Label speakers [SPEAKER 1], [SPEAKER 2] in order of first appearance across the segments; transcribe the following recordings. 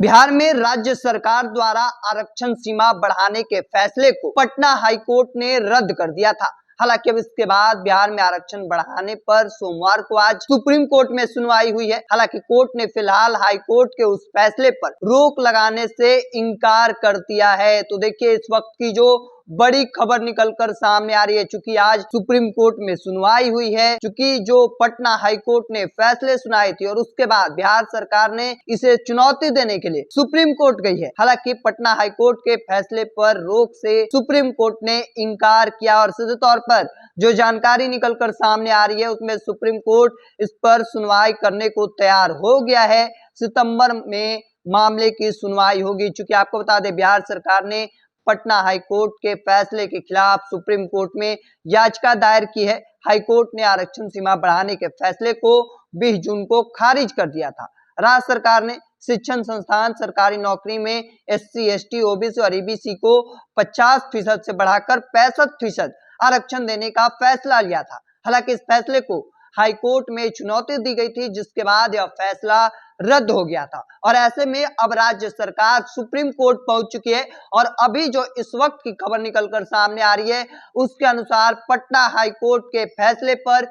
[SPEAKER 1] बिहार में राज्य सरकार द्वारा आरक्षण सीमा बढ़ाने के फैसले को पटना हाईकोर्ट ने रद्द कर दिया था। हालांकि अब इसके बाद बिहार में आरक्षण बढ़ाने पर सोमवार को आज सुप्रीम कोर्ट में सुनवाई हुई है। हालांकि कोर्ट ने फिलहाल हाई कोर्ट के उस फैसले पर रोक लगाने से इनकार कर दिया है। तो देखिए, इस वक्त की जो बड़ी खबर निकलकर सामने आ रही है, चूंकि आज सुप्रीम कोर्ट में सुनवाई हुई है, चूंकि जो पटना हाई कोर्ट ने फैसले सुनाए थे और उसके बाद बिहार सरकार ने इसे चुनौती देने के लिए सुप्रीम कोर्ट गई है। हालांकि पटना हाई कोर्ट के फैसले पर रोक से सुप्रीम कोर्ट ने इनकार किया और सीधे तौर पर जो जानकारी निकलकर सामने आ रही है उसमें सुप्रीम कोर्ट इस पर सुनवाई करने को तैयार हो गया है। सितंबर में मामले की सुनवाई होगी। चूंकि आपको बता दें, बिहार सरकार ने पटना हाई कोर्ट के फैसले के खिलाफ सुप्रीम कोर्ट में याचिका दायर की है। हाई कोर्ट ने आरक्षण सीमा बढ़ाने के फैसले को 20 जून को खारिज कर दिया था। राज्य सरकार ने शिक्षण संस्थान, सरकारी नौकरी में SC, ST, OBC और EBC को 50% से बढ़ाकर 65% आरक्षण देने का फैसला लिया था। हालांकि इस फैसले को हाई कोर्ट में चुनौती दी गई थी, जिसके बाद यह फैसला रद्द हो गया था और ऐसे में अब राज्य सरकार सुप्रीम कोर्ट पहुंच चुकी है। और अभी जो इस वक्त की खबर निकलकर सामने आ रही है उसके अनुसार पटना हाई कोर्ट के फैसले पर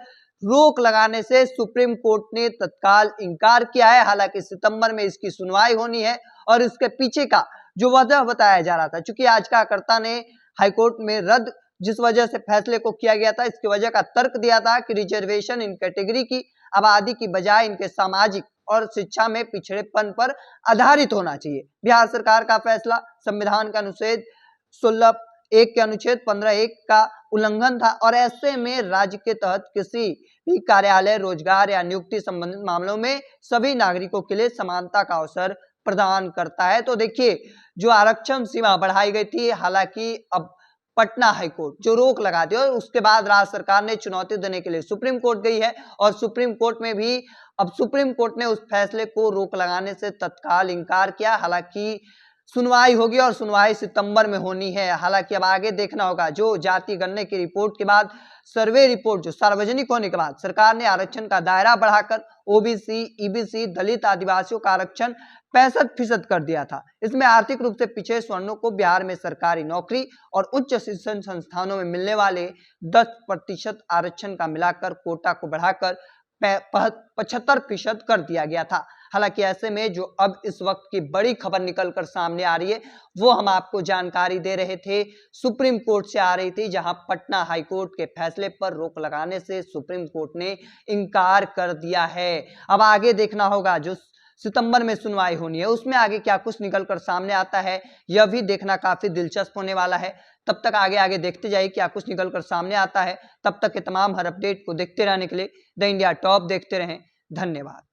[SPEAKER 1] रोक लगाने से सुप्रीम कोर्ट ने तत्काल इनकार किया है। हालांकि सितंबर में इसकी सुनवाई होनी है और इसके पीछे का जो वजह बताया जा रहा था, चूंकि याचिकाकर्ता ने हाईकोर्ट में रद्द जिस वजह से फैसले को किया गया था, इसकी वजह का तर्क दिया था कि रिजर्वेशन इन कैटेगरी की आबादी की बजाय इनके सामाजिक और शिक्षा में पिछड़ेपन पर आधारित होना चाहिए। बिहार सरकार का फैसला संविधान का अनुच्छेद 16(1) के अनुच्छेद 15(1) का उल्लंघन था और ऐसे में राज्य के तहत किसी भी कार्यालय, रोजगार या नियुक्ति संबंधित मामलों में सभी नागरिकों के लिए समानता का अवसर प्रदान करता है। तो देखिए, जो आरक्षण सीमा बढ़ाई गई थी, हालांकि अब पटना हाईकोर्ट जो रोक लगा दी और उसके बाद राज्य सरकार ने चुनौती देने के लिए सुप्रीम कोर्ट गई है और सुप्रीम कोर्ट में भी अब सुप्रीम कोर्ट ने उस फैसले को रोक लगाने से तत्काल इनकार किया। हालांकि सुनवाई होगी और सुनवाई सितंबर में होनी है। हालांकि अब आगे देखना होगा, जो जाति गणना की रिपोर्ट के बाद सर्वे रिपोर्ट जो सार्वजनिक होने के बाद सरकार ने आरक्षण का दायरा बढ़ाकर OBC, EBC, दलित, आदिवासियों का आरक्षण 65% कर दिया था। इसमें आर्थिक रूप से पिछड़े सवर्णों को बिहार में सरकारी नौकरी और उच्च शिक्षण संस्थानों में मिलने वाले 10% आरक्षण का मिलाकर कोटा को बढ़ाकर 75% कर दिया गया था। हालांकि ऐसे में जो अब इस वक्त की बड़ी खबर निकलकर सामने आ रही है वो हम आपको जानकारी दे रहे थे, सुप्रीम कोर्ट से आ रही थी, जहां पटना हाई कोर्ट के फैसले पर रोक लगाने से सुप्रीम कोर्ट ने इनकार कर दिया है। अब आगे देखना होगा, जो सितंबर में सुनवाई होनी है उसमें आगे क्या कुछ निकलकर सामने आता है, यह भी देखना काफी दिलचस्प होने वाला है। तब तक आगे देखते जाइए क्या कुछ निकलकर सामने आता है। तब तक के तमाम हर अपडेट को देखते रहने के लिए द इंडिया टॉप देखते रहें। धन्यवाद।